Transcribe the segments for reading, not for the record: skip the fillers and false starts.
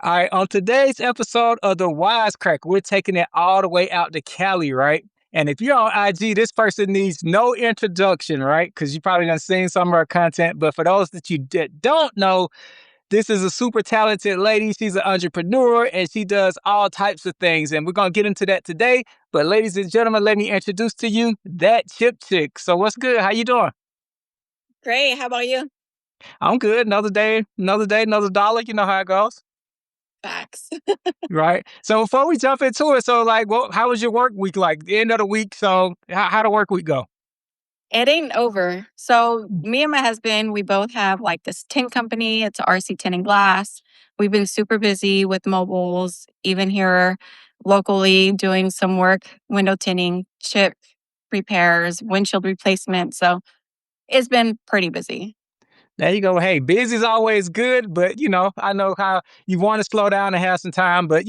All right, on today's episode of The Wisecrack, we're taking it all the way out to Cali, right? And if you're on IG, this person needs no introduction, right? Because you probably done seen some of her content. But for those that don't know, this is a super talented lady. She's an entrepreneur and she does all types of things. And we're going to get into that today. But ladies and gentlemen, let me introduce to you that Chip Chick. So what's good? How you doing? Great. How about you? I'm good. Another day, another dollar. You know how it goes. Facts. Right. So before we jump into it, so like, how was your work week like? The end of the week. So how the work week go? It ain't over. So me and my husband, we both have like this tint company. It's RC Tinting Glass. We've been super busy with mobiles, even here locally doing some work, window tinting, chip repairs, windshield replacement. So it's been pretty busy. There you go. Hey, busy is always good, but I know how you want to slow down and have some time, but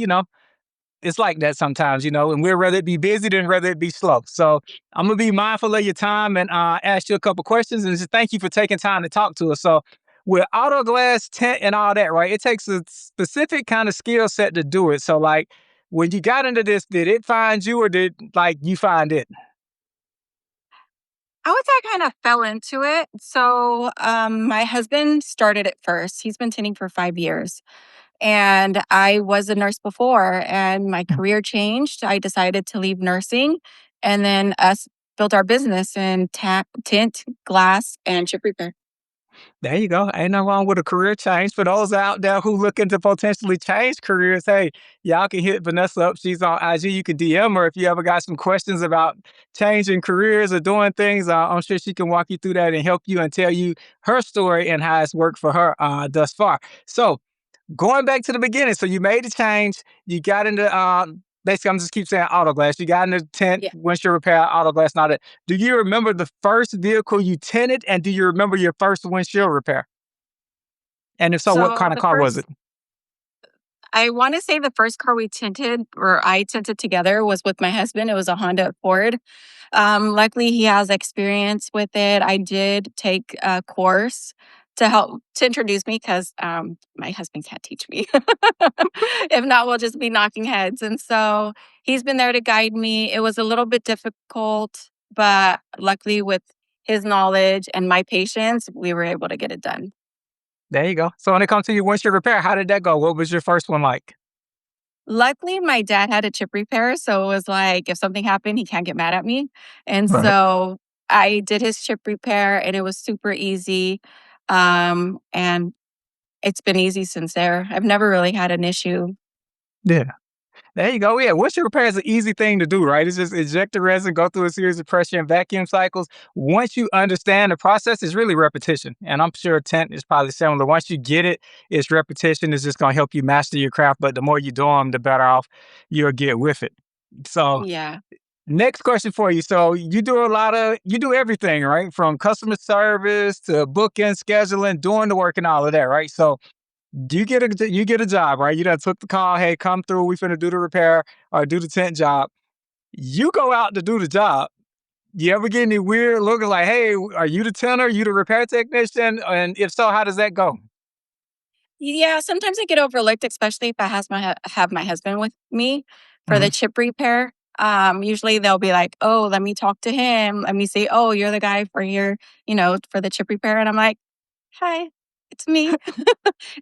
it's like that sometimes, and we'd rather it be busy than rather it be slow. So I'm gonna be mindful of your time and ask you a couple questions and just thank you for taking time to talk to us. So with auto glass tint and all that, right? It takes a specific kind of skill set to do it. So like when you got into this, did it find you or did like you find it? I would say I kind of fell into it. So my husband started it first. He's been tinting for 5 years. And I was a nurse before, and my career changed. I decided to leave nursing, and then us built our business in tint, glass, and chip repair. There you go. Ain't no wrong with a career change. For those out there who looking to potentially change careers, hey, y'all can hit Vanessa up. She's on IG. You can DM her if you ever got some questions about changing careers or doing things. I'm sure she can walk you through that and help you and tell you her story and how it's worked for her thus far. So going back to the beginning, so you made the change, you got into basically I'm just keep saying auto glass. You got into tent, Yeah. windshield repair, auto glass, and all that. Do you remember the first vehicle you tinted and do you remember your first windshield repair? And if so, what So kind of car was it? I want to say the first car we tinted or I tinted together was with my husband. It was a Honda Accord. Luckily, he has experience with it. I did take a course to help to introduce me because my husband can't teach me. If not, we'll just be knocking heads. And so he's been there to guide me. It was a little bit difficult, but luckily, with his knowledge and my patience, we were able to get it done. There you go. So when it comes to your windshield repair, how did that go? What was your first one like? Luckily, my dad had a chip repair, so it was like if something happened, he can't get mad at me. And Right. so I did his chip repair and it was super easy. And it's been easy since there. I've never really had an issue. Yeah. There you go. Yeah, windshield repair is an easy thing to do, right? It's just eject the resin, go through a series of pressure and vacuum cycles. Once you understand the process, it's really repetition. And I'm sure tent is probably similar. Once you get it, it's repetition. It's just going to help you master your craft. But the more you do them, the better off you'll get with it. So, Yeah. next question for you. So, you do everything, right? From customer service to booking, scheduling, doing the work and all of that, right? So, you get a job, right? You done took the call, hey, come through, we finna do the repair or do the tent job. You go out to do the job. You ever get any weird looking like, hey, are you the tenor? You the repair technician? And if so, how does that go? Yeah, sometimes I get overlooked, especially if I have my husband with me for Mhm. the chip repair. Usually they'll be like, "Oh, let me talk to him. Let me say, oh, you're the guy for here, for the chip repair." And I'm like, "Hi, it's me."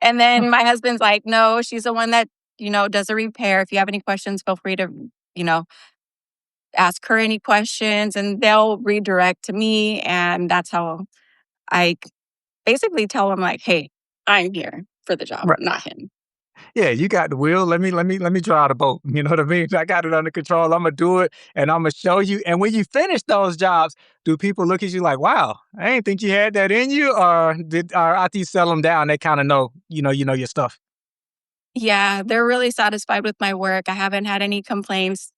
And then my husband's like, "No, she's the one that does the repair. If you have any questions, feel free to you know ask her any questions," and they'll redirect to me, and that's how I basically tell them like, "Hey, I'm here for the job, Right. not him." Yeah, you got the wheel. Let me drive the boat. You know what I mean? I got it under control. I'm gonna do it and I'm gonna show you. And when you finish those jobs, do people look at you like, wow, I didn't think you had that in you? Or after you sell them down, they kind of know, you know your stuff. Yeah, they're really satisfied with my work. I haven't had any complaints.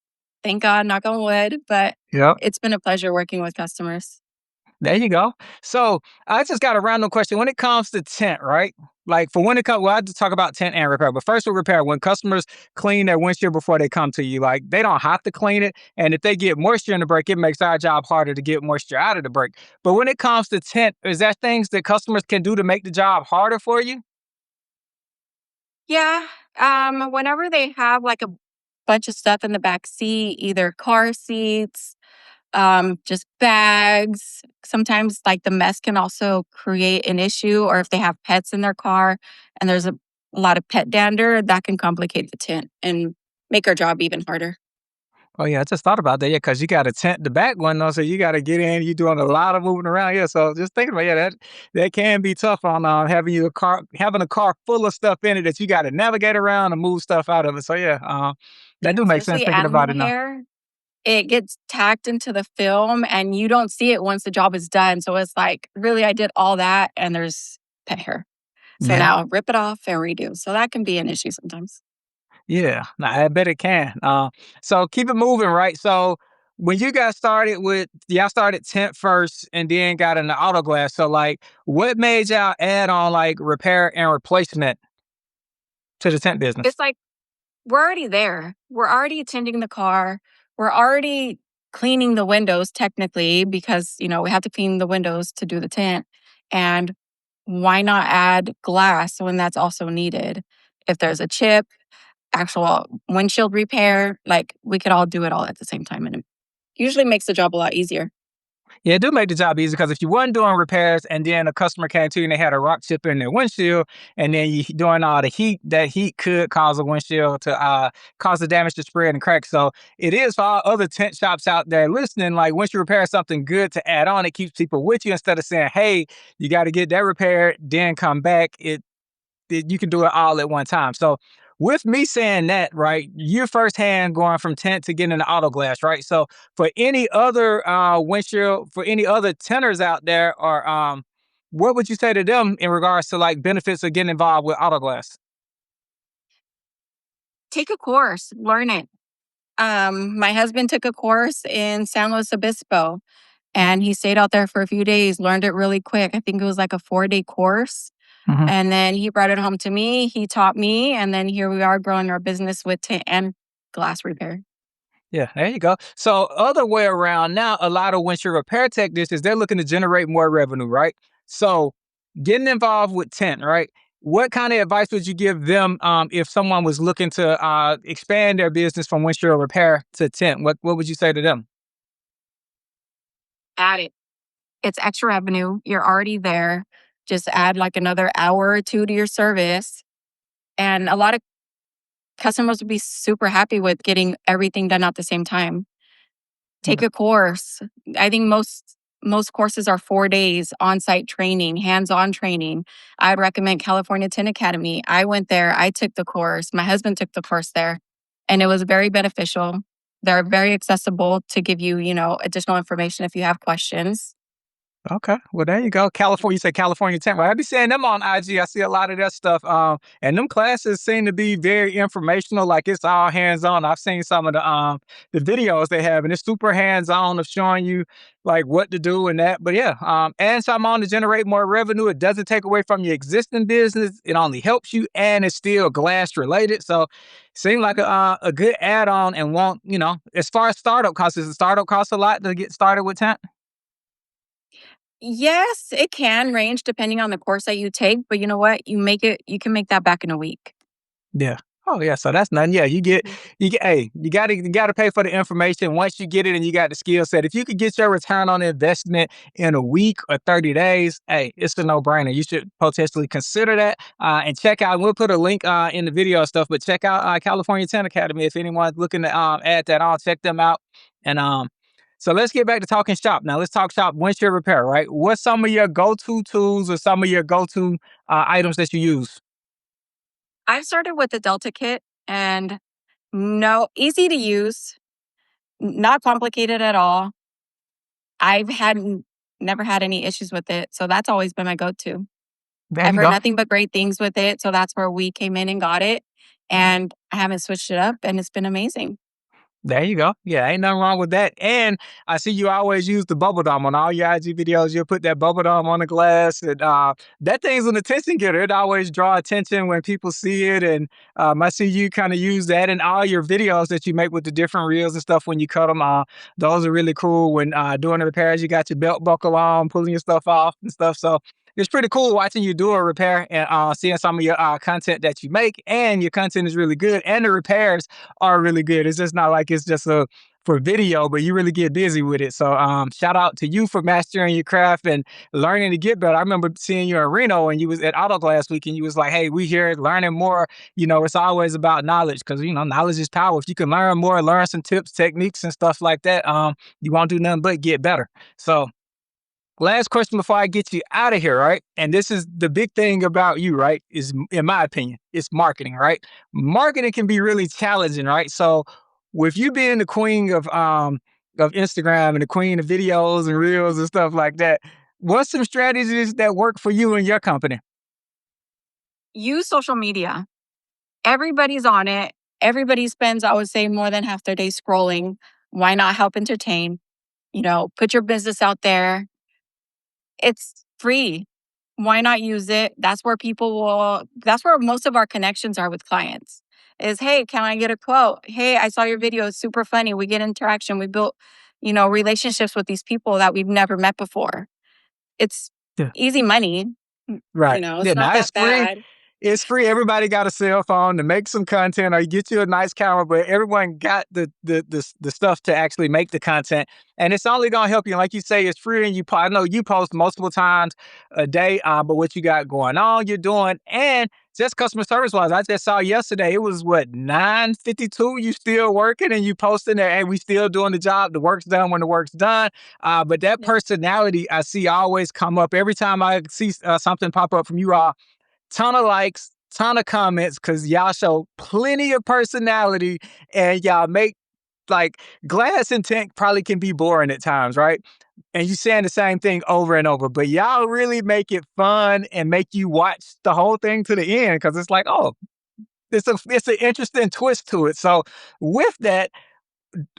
Thank God, knock on wood, but Yep. it's been a pleasure working with customers. There you go. So I just got a random question. When it comes to tent, right? Like for when it comes, well, I have to talk about tent and repair. But first with repair, when customers clean their windshield before they come to you, like they don't have to clean it. And if they get moisture in the brake, it makes our job harder to get moisture out of the brake. But when it comes to tent, is that things that customers can do to make the job harder for you? Yeah. Whenever they have like a bunch of stuff in the back seat, either car seats, just bags. Sometimes, like the mess can also create an issue, or if they have pets in their car and there's a lot of pet dander, that can complicate the tint and make our job even harder. Oh yeah, I just thought about that. Yeah, because you got to tent the back one though, so you got to get in. You're doing a lot of moving around. Yeah, so just thinking about, yeah, that can be tough on having a car full of stuff in it that you got to navigate around and move stuff out of it. So yeah, that Yeah, do make sense especially thinking about animal it now. hair. It gets tacked into the film and you don't see it once the job is done. So it's like, really, I did all that and there's pet hair. So Yeah. now rip it off and redo. So that can be an issue sometimes. Yeah, nah, I bet it can. So keep it moving, right? So when you got started with, y'all started tent first and then got into auto glass. So like, what made y'all add on like repair and replacement to the tent business? It's like, we're already there. We're already attending the car. We're already cleaning the windows technically because, we have to clean the windows to do the tint. And why not add glass when that's also needed? If there's a chip, actual windshield repair, like we could all do it all at the same time. And it usually makes the job a lot easier. Yeah, it do make the job easy because if you wasn't doing repairs and then a customer came to you and they had a rock chip in their windshield, and then you doing all the heat, that heat could cause a windshield to cause the damage to spread and crack. So it is for all other tent shops out there listening. Like once you repair something good to add on, it keeps people with you instead of saying, "Hey, you got to get that repaired, then come back." You can do it all at one time. So with me saying that, right, you're firsthand going from tent to getting into auto glass, right? So for any other windshield, for any other tenters out there, or what would you say to them in regards to like benefits of getting involved with auto glass? Take a course, learn it. My husband took a course in San Luis Obispo and he stayed out there for a few days, learned it really quick. I think it was like a 4-day course. Mhm. And then he brought it home to me. He taught me. And then here we are growing our business with tint and glass repair. Yeah, there you go. So other way around now, a lot of windshield repair technicians, they're looking to generate more revenue, right? So getting involved with tent, right? What kind of advice would you give them if someone was looking to expand their business from windshield repair to tent? What would you say to them? Add it. It's extra revenue. You're already there. Just add like another hour or two to your service. And a lot of customers would be super happy with getting everything done at the same time. Take Yeah. a course. I think most courses are 4 days on-site training, hands-on training. I would recommend California Tin Academy. I went there, I took the course. My husband took the course there, and it was very beneficial. They're very accessible to give you, additional information if you have questions. Okay. Well, there you go. California, you say California Tech. Well, I be seeing them on IG. I see a lot of that stuff. And them classes seem to be very informational. Like it's all hands on. I've seen some of the videos they have, and it's super hands on of showing you like what to do and that. But yeah, and so I'm on to generate more revenue. It doesn't take away from your existing business. It only helps you, and it's still glass related. So, seem like a good add on. And want as far as startup costs, is the startup cost a lot to get started with Tent? Yes, it can range depending on the course that you take, but you know what? You can make that back in a week. Yeah. Oh yeah, so that's nothing. Yeah, Mhm. hey, you gotta pay for the information once you get it and you got the skill set. If you could get your return on investment in a week or 30 days, hey, it's a no-brainer. You should potentially consider that and check out. We'll put a link in the video and stuff, but check out California Ten Academy if anyone's looking to add that on. Check them out. And so let's get back to talking shop. Now let's talk shop windshield repair, right? What's some of your go-to tools or some of your go-to items that you use? I started with the Delta kit and no, easy to use, not complicated at all. I've had never had any issues with it, so that's always been my go-to. There I've you heard go. nothing but great things with it, so that's where we came in and got it, and I haven't switched it up, and it's been amazing. There you go. Yeah, ain't nothing wrong with that. And I see you always use the bubble dome on all your IG videos. You'll put that bubble dome on the glass, and that thing's an attention getter. It always draw attention when people see it. And I see you kind of use that in all your videos that you make with the different reels and stuff when you cut them. Those are really cool. When doing the repairs, you got your belt buckle on, pulling your stuff off and stuff. So it's pretty cool watching you do a repair and seeing some of your content that you make, and your content is really good, and the repairs are really good. It's just not like it's just a for video, but you really get busy with it. So shout out to you for mastering your craft and learning to get better. I remember seeing you in Reno and you was at Auto Glass Week and you was like, hey, we here learning more. It's always about knowledge because knowledge is power. If you can learn more, learn some tips, techniques, and stuff like that, you won't do nothing but get better. So last question before I get you out of here, right? And this is the big thing about you, right? Is in my opinion, it's marketing, right? Marketing can be really challenging, right? So with you being the queen of Instagram and the queen of videos and reels and stuff like that, what's some strategies that work for you and your company? Use social media. Everybody's on it. Everybody spends, I would say, more than half their day scrolling. Why not help entertain? Put your business out there. It's free. Why not use it? That's where most of our connections are with clients is, hey, can I get a quote? Hey, I saw your video. It's super funny. We get interaction. We built, relationships with these people that we've never met before. It's Yeah. easy money. Right. It's Yeah, not now it's that free. bad. It's free. Everybody got a cell phone to make some content or you get you a nice camera, but everyone got the stuff to actually make the content. And it's only gonna help you. Like you say, it's free and I know you post multiple times a day, but what you got going on, you're doing, and just customer service wise, I just saw yesterday, it was what, 9:52, you still working and you posting there, and we still doing the job. The work's done when the work's done. But that Yep. personality I see always come up every time I see something pop up from you all. Ton of likes, ton of comments, because y'all show plenty of personality and y'all make like glass and tint probably can be boring at times, right? And you saying the same thing over and over, but y'all really make it fun and make you watch the whole thing to the end because it's like, oh, it's an interesting twist to it. So with that,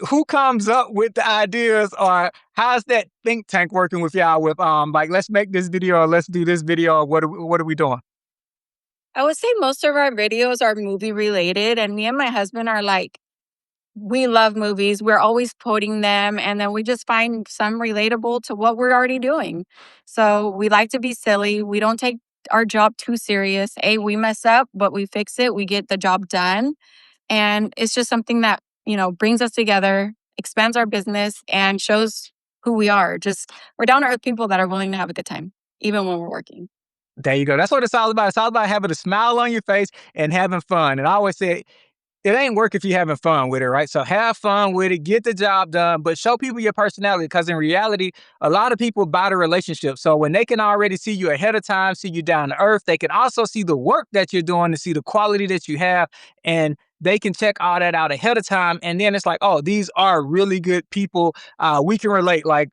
who comes up with the ideas, or how's that think tank working with y'all with like let's make this video or let's do this video or what are we doing? I would say most of our videos are movie related, and me and my husband are like, we love movies. We're always quoting them, and then we just find some relatable to what we're already doing. So we like to be silly. We don't take our job too serious. We mess up, but we fix it. We get the job done. And it's just something that, brings us together, expands our business, and shows who we are. Just we're down to earth people that are willing to have a good time, even when we're working. There you go. That's what it's all about. It's all about having a smile on your face and having fun. And I always say it ain't work if you're having fun with it, right? So have fun with it, get the job done, but show people your personality because in reality, a lot of people buy the relationship. So when they can already see you ahead of time, see you down to earth, they can also see the work that you're doing to see the quality that you have. And they can check all that out ahead of time. And then it's like, oh, these are really good people. We can relate. Like,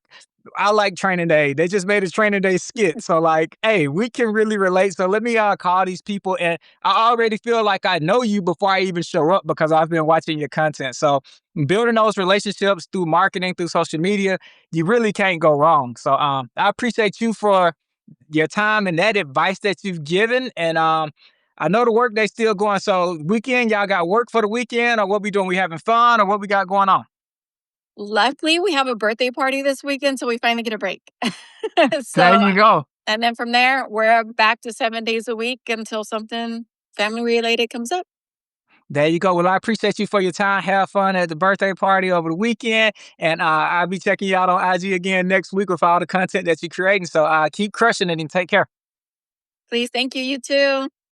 I like Training Day. They just made a Training Day skit. So like, hey, we can really relate. So let me call these people, and I already feel like I know you before I even show up because I've been watching your content. So building those relationships through marketing, through social media, you really can't go wrong. So I appreciate you for your time and that advice that you've given. And I know the work day still going. So weekend, y'all got work for the weekend, or what we doing? We having fun, or what we got going on? Luckily, we have a birthday party this weekend, so we finally get a break. There so, you go. and then from there, we're back to 7 days a week until something family related comes up. There you go. Well, I appreciate you for your time. Have fun at the birthday party over the weekend. And I'll be checking you out on IG again next week with all the content that you're creating. So keep crushing it and take care. Please, thank you. You too.